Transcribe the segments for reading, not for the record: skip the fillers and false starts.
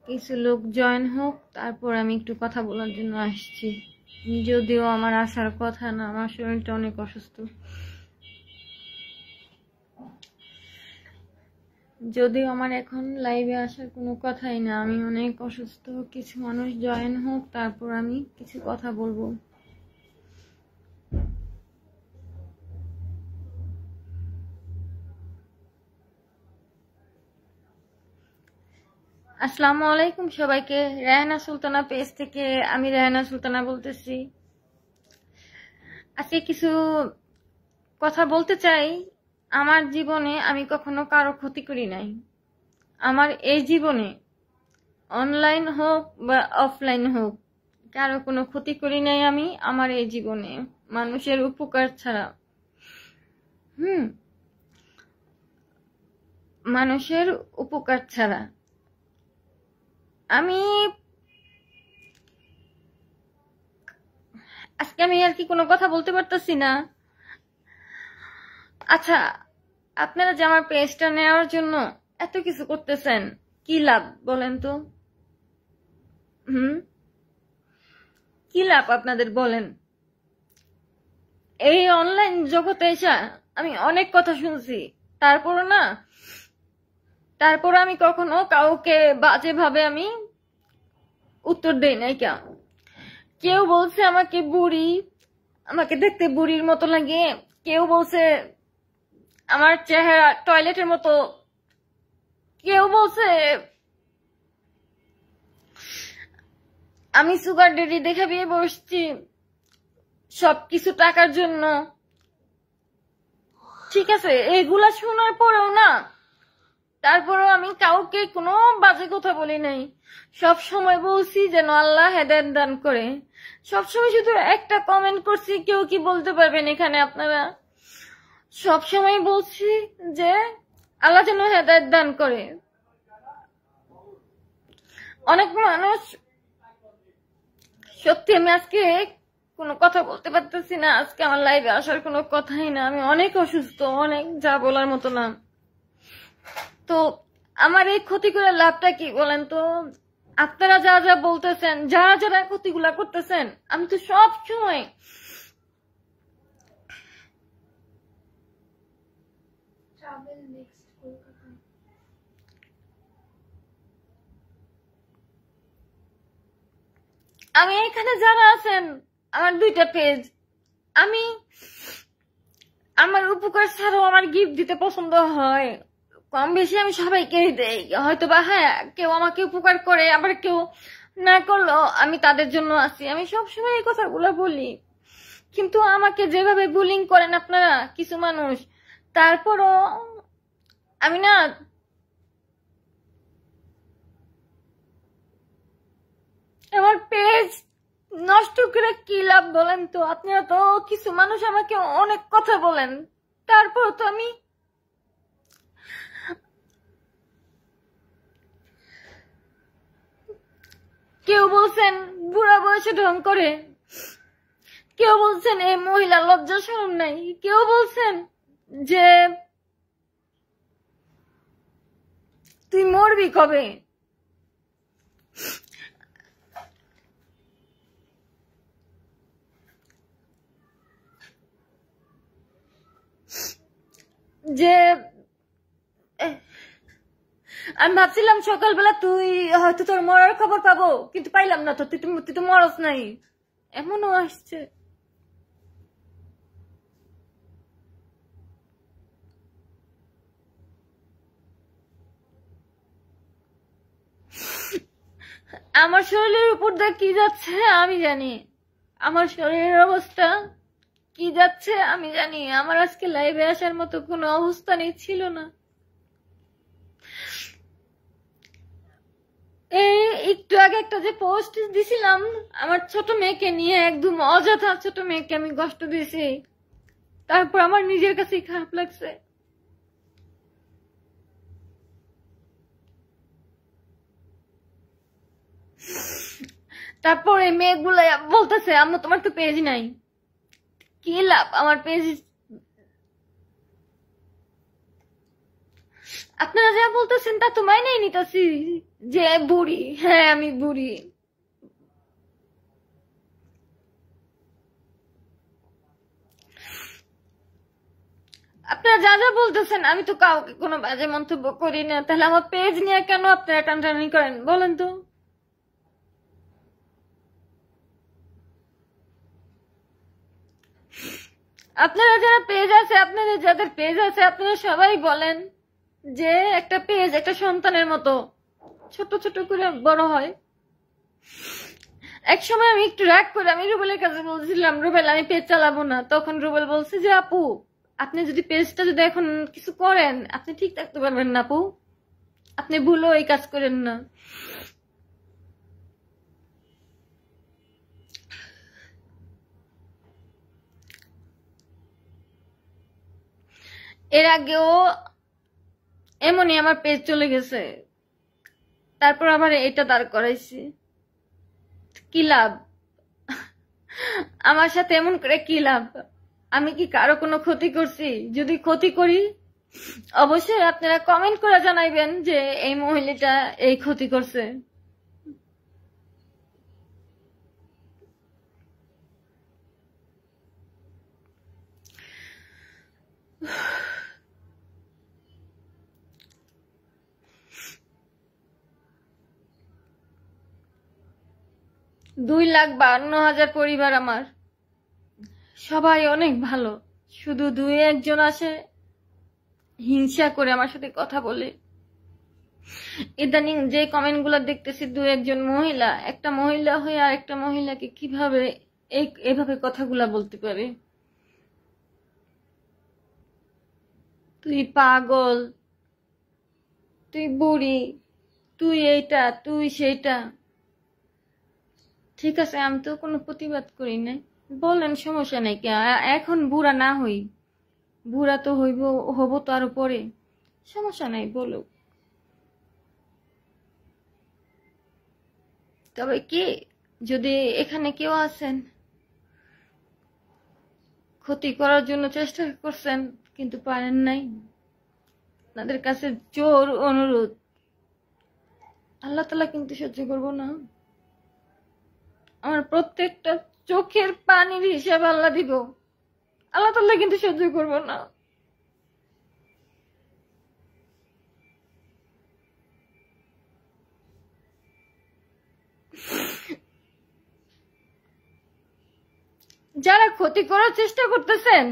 কিছু লোক জয়েন হোক, তারপর আমি একটু কথা বলার জন্য আসছি। যদিও আমার আসার কথা না, আমার শরীরটা অনেক অসুস্থ। যদিও আমার এখন লাইভে আসার কোনো কথাই না, আমি অনেক অসুস্থ। কিছু মানুষ জয়েন হোক, তারপর আমি কিছু কথা বলবো। আসসালামু আলাইকুম সবাইকে। রেহানা সুলতানা পেজ থেকে আমি রেহানা সুলতানা বলতেছি। আজকে কিছু কথা বলতে চাই। আমার জীবনে আমি কখনো কারো ক্ষতি করি নাই। আমার এই জীবনে অনলাইন হোক বা অফলাইন হোক, কারো কোনো ক্ষতি করি নাই আমি আমার এই জীবনে, মানুষের উপকার ছাড়া। মানুষের উপকার ছাড়া আমি আজকে আর কি কোনো কথা বলতে পারতেছি না। আচ্ছা, আপনারা যে আমার পেজটা নেওয়ার জন্য এত কিছু করতেছেন, কি লাভ বলেন তো? কি লাভ আপনাদের বলেন? এই অনলাইন জগতে এসে আমি অনেক কথা শুনছি, তারপর আমি কখনো কাউকে বাজে ভাবে আমি উত্তর দেই নাই। কেউ বলছে আমাকে বুড়ি, আমাকে দেখতে বুড়ির মতো লাগে। কেউ বলছে আমার চেহারা টয়লেটের মতো। কেউ বলছে আমি সুগার ডেডি দেখে বিয়ে বসছি, সবকিছু টাকার জন্য। ঠিক আছে, এগুলা শোনার পরেও না, তারপরেও আমি কাউকে কোনো বাজে কথা বলি নাই। সব সময় বলছি যেন আল্লাহ হেদায়েত দান করে। সবসময় শুধু একটা কমেন্ট করছি, কেউ কি বলতে পারবেন এখানে আপনারা? সবসময় বলছি যে আল্লাহ যেন হেদায়েত দান করে। অনেক মানুষ, সত্যি আমি আজকে কোনো কথা বলতে পারতেছি না। আজকে আমার লাইভে আসার কোনো কথাই না, আমি অনেক অসুস্থ, অনেক যা বলার মতো না। তো আমার এই ক্ষতি করে লাভটা কি বলেন তো? আপনারা যা যা বলতেছেন, যারা যারা ক্ষতিগুলা করতেছেন, আমি তো সব সময় আমি এখানে যারা আছেন, আমার 2টা পেজ, আমি আমার উপকার ছাড়াও আমার গিফট দিতে পছন্দ হয়। কম বেশি আমি সবাইকে দেই, হয়তো বা হ্যাঁ কেউ আমাকে উপকার করে, আবার কেউ না করলেও আমি তাদের জন্য আছি। আমি সবসময় এই কথাগুলো বলি। কিন্তু আমাকে যেভাবে বুলিং করেন আপনারা কিছু মানুষ, তারপরও আমি না, আমার পেজ নষ্ট করে কি লাভ বলেন তো? আপনারা তো কিছু মানুষ আমাকে অনেক কথা বলেন, তারপর তো আমি, কেউ বলছেন বুড়া বয়সে ঢং করে, কেউ বলছেন এই মহিলা লজ্জা শরম নাই, কেউ বলছেন যে তুই মরবি কবে। যে আমি ভাবছিলাম সকালবেলা তুই হয়তো তোর মরার খবর পাবো, কিন্তু পাইলাম না তো, তুই তো মরস নাই। এমনও আসছে। আমার শরীরের উপর দিয়ে কি যাচ্ছে আমি জানি, আমার শরীরের অবস্থা কি যাচ্ছে আমি জানি। আমার আজকে লাইভে আসার মতো কোনো অবস্থানই ছিল না। এই একটু আগে একটা যে পোস্ট দিছিলাম আমার ছোট মেয়েকে নিয়ে, একদম অযথা ছোট মেয়েকে আমি কষ্ট দিয়েছি, তারপর আমার নিজের কাছেই খারাপ লাগছে। তারপর এই মেয়েগুলা বলতেছে আম্মু তোমার তো পেজ নাই। কি লাভ আমার পেজ? আপনারা যা বলতেছেন তা তো মাইনেই নিতেছি, যে বুড়ি, হ্যাঁ আমি বুড়ি। আপনারা যা যা বলতেছেন আমি তো কাউকে কোনো বাজে মন্তব্য করি না, তাহলে আমার পেজ নিয়ে কেন আপনারা টানটানি করেন বলেন তো? আপনারা যারা পেজ আছে, আপনাদের যাদের পেজ আছে, আপনারা সবাই বলেন যে একটা পেজ একটা সন্তানের মতো ছোট ছোট করে বড় হয়। এক সময় আমি একটু রাগ করে আমি রুবেলের কাছে বলছিলাম, রুবেল আমি পেজ চালাবো না। তখন রুবেল বলছে যে আপু আপনি যদি পেজটা যদি এখন কিছু করেন আপনি ঠিক থাকতে পারবেন না আপু, আপনি ভুলও এই কাজ করেন না। এর আগেও এমনই আমার পেজ চলে গেছে, তারপর আবার এটা দাঁড় করাইছি। কি লাভ আমার সাথে এমন করে? কি লাভ? আমি কি কারো কোনো ক্ষতি করছি? যদি ক্ষতি করি অবশ্যই আপনারা কমেন্ট করে জানাইবেন যে এই মহিলাটা এই ক্ষতি করছে। $2,52,000 পরিবার আমার, সবাই অনেক ভালো, শুধু দুই একজন আসে হিংসা করে আমার সাথে কথা বলে। ইদানিং যে কমেন্ট গুলা দেখতেছি, দু একজন মহিলা, একটা মহিলা হয়ে আর একটা মহিলাকে কিভাবে এভাবে কথাগুলা বলতে পারে? তুই পাগল, তুই বুড়ি, তুই এইটা, তুই সেইটা। ঠিক আছে, আমি তো কোনো প্রতিবাদ করি নাই, বলেন সমস্যা নাই। এখন বুড়া না হই, বুড়া তো হবো তো আরো পরে, সমস্যা নাই বলো। তবে কি, যদি এখানে কেউ আছেন ক্ষতি করার জন্য চেষ্টা করছেন কিন্তু পারেন নাই, আপনাদের কাছে জোর অনুরোধ, আল্লাহ তাআলা কিন্তু সহ্য করবো না। আমার প্রত্যেকটা চোখের পানির হিসাব আল্লাহ দিব, আল্লাহ তাআলা কিন্তু সহ্য করবো না। যারা ক্ষতি করার চেষ্টা করতেছেন,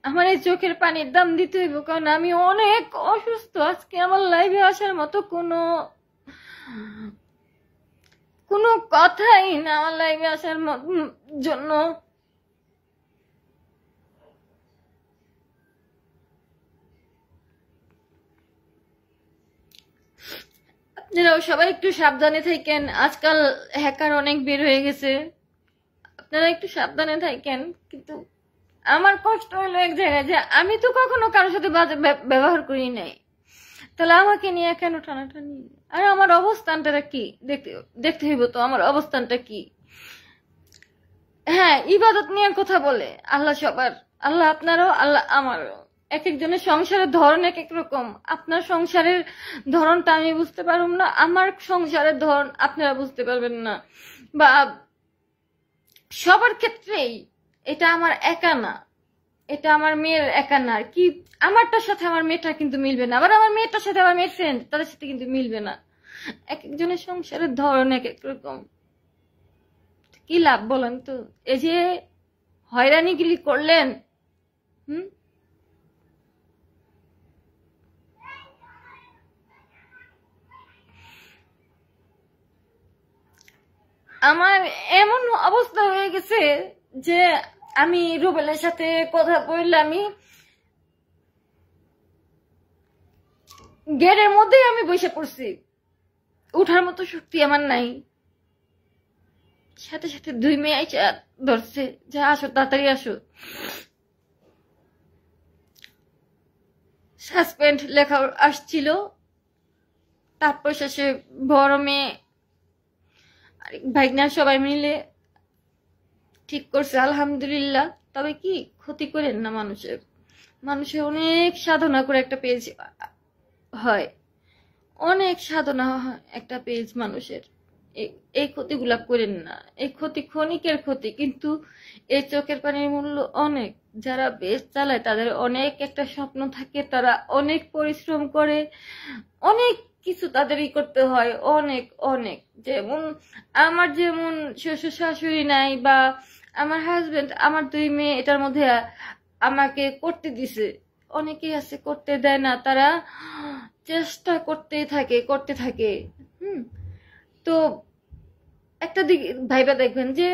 আমার এই চোখের পানির দাম দিতে হইব, কারণ আমি অনেক অসুস্থ। আজকে আমার লাইভে আসার মতো কোনো কথাই না আমার লাইভে আসার জন্য। আপনারাও সবাই একটু সাবধানে থাকেন, আজকাল হ্যাকার অনেক বের হয়ে গেছে, আপনারা একটু সাবধানে থাকেন। কিন্তু আমার কষ্ট হলো এক জায়গায় যে আমি তো কখনো কারোর সাথে বাজে ব্যবহার করি নাই, তাহলে আমাকে নিয়ে কেন টানাটানি? আর আমার অবস্থানটা কি দেখতে হইব তো, আমার অবস্থানটা কি? হ্যাঁ, ইবাদত নিয়ে কথা বলে আল্লাহ সবার, আল্লাহ আপনারও আল্লাহ আমারও। এক একজনের সংসারের ধরন এক এক রকম, আপনার সংসারের ধরনটা আমি বুঝতে পারব না, আমার সংসারের ধরন আপনারা বুঝতে পারবেন না, বা সবার ক্ষেত্রেই এটা আমার একা না, এটা আমার মেয়ের একা না। আর কি, আমারটার সাথে আমার মেয়েটা কিন্তু মিলবে না, আবার আমার মেয়েটার সাথে আমার মেয়ের ফ্রেন্ড তাদের সাথে কিন্তু মিলবে না। এক একজনের সংসারের ধরন এক এক রকম। কি লাভ বলেন তো? এই যে হয়রানিগিরি করলেন, হুম, আমার এমন অবস্থা হয়ে গেছে যে আমি রুবেলের সাথে কথা বললে আমি গেটের মধ্যেই আমি বসে পড়ছি, উঠার মতো শক্তি আমার নাই। সাথে সাথে দুই মেয়ে আইসা ধরছে যে আসো তাড়াতাড়ি আসো, সাসপেন্ড লেখা আসছিল। তারপর শেষে বড় মেয়ে আর ভাইগনা সবাই মিলে ঠিক করছে, আলহামদুলিল্লাহ। তবে কি, ক্ষতি করেন না মানুষের, মানুষের অনেক সাধনা করে একটা পেজ হয়, অনেক সাধনা হয় একটা পেজ মানুষের। এই ক্ষতিগুলা করেন না, এই ক্ষতি ক্ষণিকের ক্ষতি, কিন্তু এই চোখের পানির মূল্য অনেক। যারা পেজ চালায় তাদের অনেক একটা স্বপ্ন থাকে, তারা অনেক পরিশ্রম করে, অনেক কিছু তাদেরই করতে হয়, অনেক অনেক। যেমন আমার যেমন শ্বশুর শাশুড়ি নাই, বা আমার হাজবেন্ড, আমার 2 মেয়ে এটার মধ্যে আমাকে করতে দিছে। অনেকেই আছে করতে দেয় না, তারা চেষ্টা করতেই থাকে, করতে থাকে। তো একটা দিক ভাইবা দেখবেন যে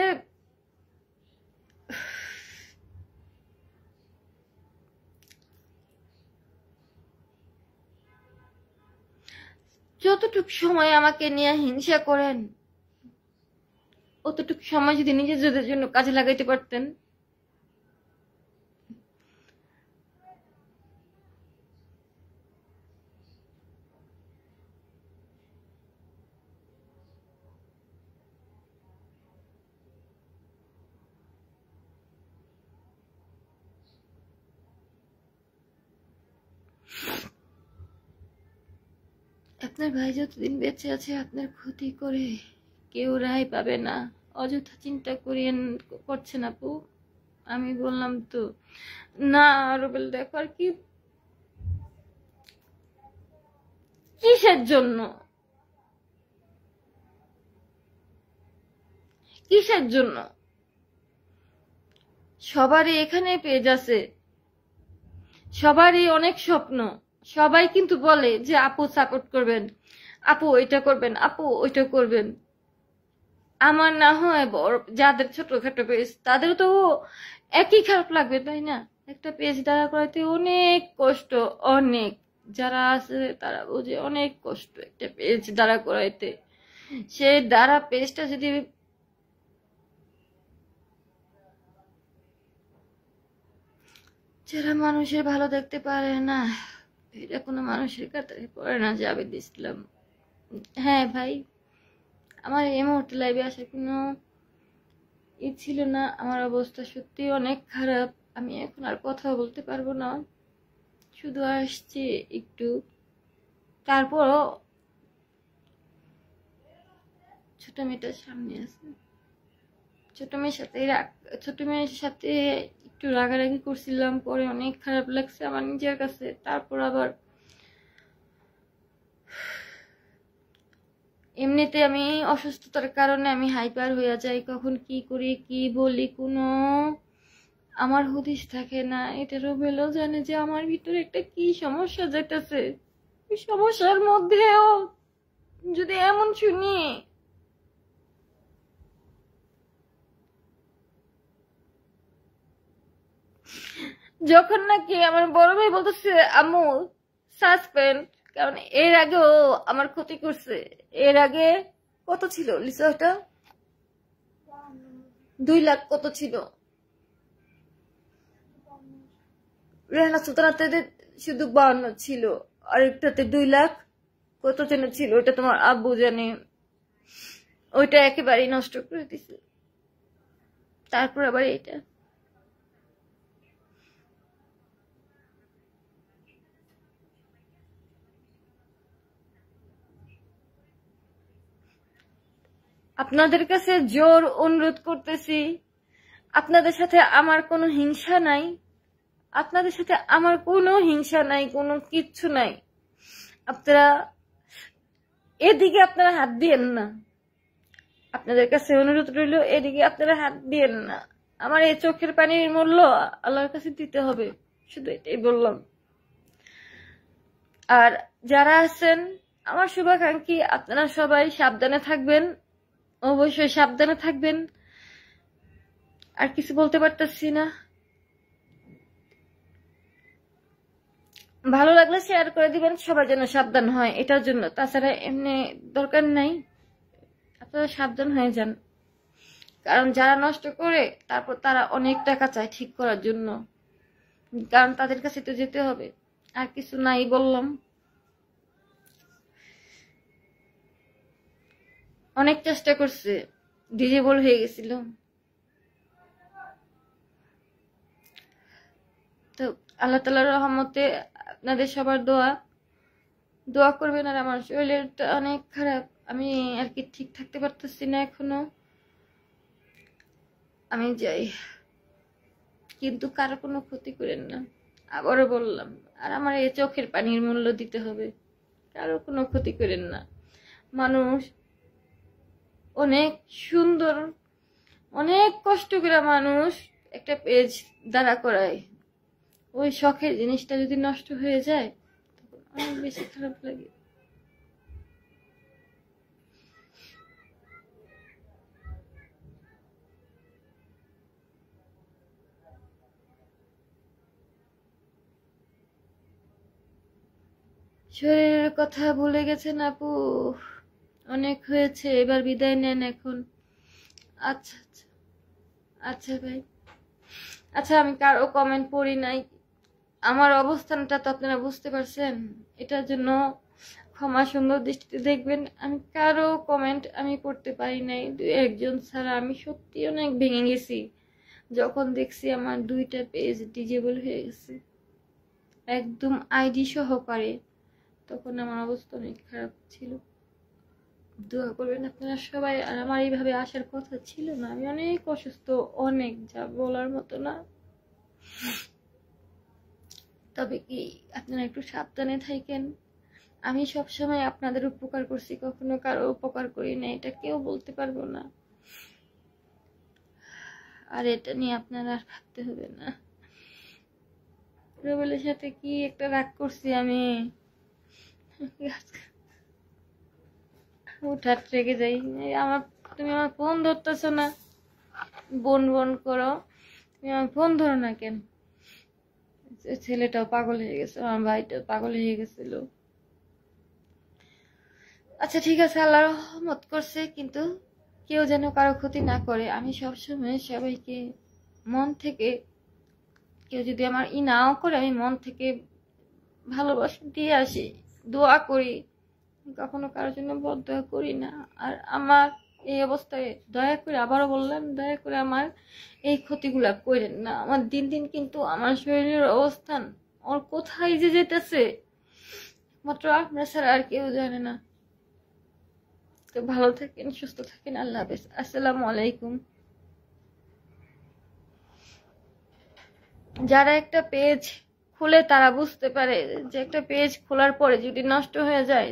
যতটুক সময় আমাকে নিয়ে হিংসা করেন, অতটুক সময় যদি নিজেদের জন্য কাজে লাগাইতে পারতেন। আপনার ভাই যতদিন বেঁচে আছে আপনার ক্ষতি করে কেউ রেহাই পাবে না। অযথা চিন্তা করিয়েন, করছেন আপু। আমি বললাম তো না রুবেল, দেখো আর কি, কিসের জন্য, কিসের জন্য? সবারই এখানে পেজ আছে, সবারই অনেক স্বপ্ন। সবাই কিন্তু বলে যে আপু সাপোর্ট করবেন, আপু এটা করবেন, আপু ওইটা করবেন। আমার না হয় বড় যাদের ছোটখাটো পেজ তাদের তো একই খারাপ লাগবে, তাই না? একটা পেজ দাঁড়া করাইতে অনেক কষ্ট, অনেক। যারা আছে তারা বুঝে অনেক কষ্ট একটা পেজ দাঁড়া করাইতে। সে দাঁড়া পেজটা যদি যারা মানুষের ভালো দেখতে পারে না, এটা কোনো মানুষের কাতারে পড়ে না। জাবেদ ইসলাম। হ্যাঁ ভাই, আমার এই মুহূর্তে লাইভে আসার কোনো ছিল না। আমার অবস্থা সত্যি অনেক খারাপ, আমি এখন আর কথা বলতে পারবো না। শুধু আসছি একটু, তারপরও ছোট মেয়েটার সামনে আছে। ছোট মেয়ের সাথে একটু রাগারাগি করছিলাম, পরে অনেক খারাপ লাগছে আমার নিজের কাছে। তারপর আবার এমনিতে আমি অসুস্থতার কারণে আমি হাইপার হয়ে যাই, কখন কি করি কি বলি কোনো আমার হদিস থাকে না। এটা রুবেলও জানে যে আমার ভিতরে একটা কি সমস্যা যেতেছে। এই সমস্যার মধ্যেও যদি এমন শুনি, যখন নাকি আমার বড় ভাই বলতেছে আম্মু সাসপেন্ড, কারণ এর আগেও আমার ক্ষতি করছে। এর আগে কত ছিল লিসা, ওটা 2 লাখ কত ছিল? রেহানা সুলতানাতে শুধু 52 ছিল, আরেকটাতে 2 লাখ কত যেন ছিল, ওটা তোমার আব্বু জানে। ওইটা একেবারেই নষ্ট করে দিছে। তারপর আবার এটা। আপনাদের কাছে জোর অনুরোধ করতেছি, আপনাদের সাথে আমার কোনো হিংসা নাই, আপনাদের সাথে আমার কোনো হিংসা নাই, কোনো কিচ্ছু নাই। আপনারা এদিকে আপনারা হাত দিয়েন না, আপনাদের কাছে অনুরোধ রইল, এদিকে আপনারা হাত দিয়েন না। আমার এই চোখের পানির মূল্য আল্লাহর কাছে দিতে হবে, শুধু এটাই বললাম। আর যারা আছেন আমার শুভাকাঙ্ক্ষী, আপনারা সবাই সাবধানে থাকবেন, অবশ্যই সাবধানে থাকবেন। আর কিছু বলতে পারতেছি না। ভালো লাগলে শেয়ার করে দিবেন, সবাই যেন সাবধান হয় এটার জন্য। তাছাড়া এমনি দরকার নাই, আপনারা সাবধান হয়ে যান। কারণ যারা নষ্ট করে তারপর তারা অনেক টাকা চায় ঠিক করার জন্য, কারণ তাদের কাছে তো যেতে হবে। আর কিছু নাই বললাম। অনেক চেষ্টা করছে, ডিজেবল হয়ে গেছিল। তো আল্লাহ তাআলার রহমতে আপনাদের সবার দোয়া দোয়া করবেন। আর আমার শরীরটা অনেক খারাপ, আমি আর কি ঠিক থাকতে পারতেছি না এখনো। আমি যাই, কিন্তু কারো কোনো ক্ষতি করেন না, আবারও বললাম। আর আমার এই চোখের পানির মূল্য দিতে হবে, কারো কোনো ক্ষতি করেন না। মানুষ অনেক সুন্দর, অনেক কষ্ট করে মানুষ একটা পেজ দাঁড়া করায়, ওই শখের জিনিসটা যদি নষ্ট হয়ে যায় তখন অনেক বেশি খারাপ লাগে। শরীরের কথা ভুলে গেছেন আপু, অনেক হয়েছে, এবার বিদায় নেন এখন। আচ্ছা আচ্ছা, আচ্ছা ভাই, আচ্ছা আমি কারো কমেন্ট পড়ি নাই, আমার অবস্থানটা তো আপনারা বুঝতে পারছেন, এটার জন্য ক্ষমা সুন্দর দৃষ্টিতে দেখবেন। আমি কারো কমেন্ট আমি পড়তে পারি নাই, দুই একজন ছাড়া। আমি সত্যি অনেক ভেঙে গেছি যখন দেখছি আমার 2টা পেজ ডিজেবল হয়ে গেছে, একদম আইডি সহকারে। তখন আমার অবস্থা অনেক খারাপ ছিল। দোয়া করবেন আপনারা সবাই। আর আমার এইভাবে আসার কথা ছিল না, আমি অনেক অসুস্থ, অনেক, যা বলার মতো না। তবে কি আপনারা একটু সাবধানে থাকেন। আমি সবসময় আপনাদের উপকার করছি, কখনো কারো উপকার করি না, এটা কেউ বলতে পারবো না। আর এটা নিয়ে আপনারা আর ভাবতে হবে না। রুবেলের সাথে কি একটা রাগ করছি আমি, হুটহাট রেগে যাই। আমার, তুমি আমার ফোন ধরতেছো না, বোন বোন করো, তুমি আমার ফোন ধরো না কেন? ছেলেটাও পাগল হয়ে গেছে, আমার ভাইটাও পাগল হয়ে গেছিল। আচ্ছা ঠিক আছে, আল্লাহ রহমত করছে, কিন্তু কেউ যেন কারো ক্ষতি না করে। আমি সবসময় সবাইকে মন থেকে, কেউ যদি আমার নাও করে, আমি মন থেকে ভালোবাসা দিয়ে আসি, দোয়া করি, কখনো কারোর জন্য বদদোয়া করি না। আর আমার এই অবস্থায় দয়া করে, আবারও বললাম, দয়া করে আমার এই ক্ষতিগুলা করেন না। আমার দিন দিন কিন্তু আমার শরীরের অবস্থান ওর কোথায় যে যেতেছে মাত্র আপনার ছাড়া আর কেউ জানে না। তো ভালো থাকেন, সুস্থ থাকেন, আল্লাহ হাফেজ, আসসালামু আলাইকুম। যারা একটা পেজ খুলে তারা বুঝতে পারে যে একটা পেজ খোলার পরে যদি নষ্ট হয়ে যায়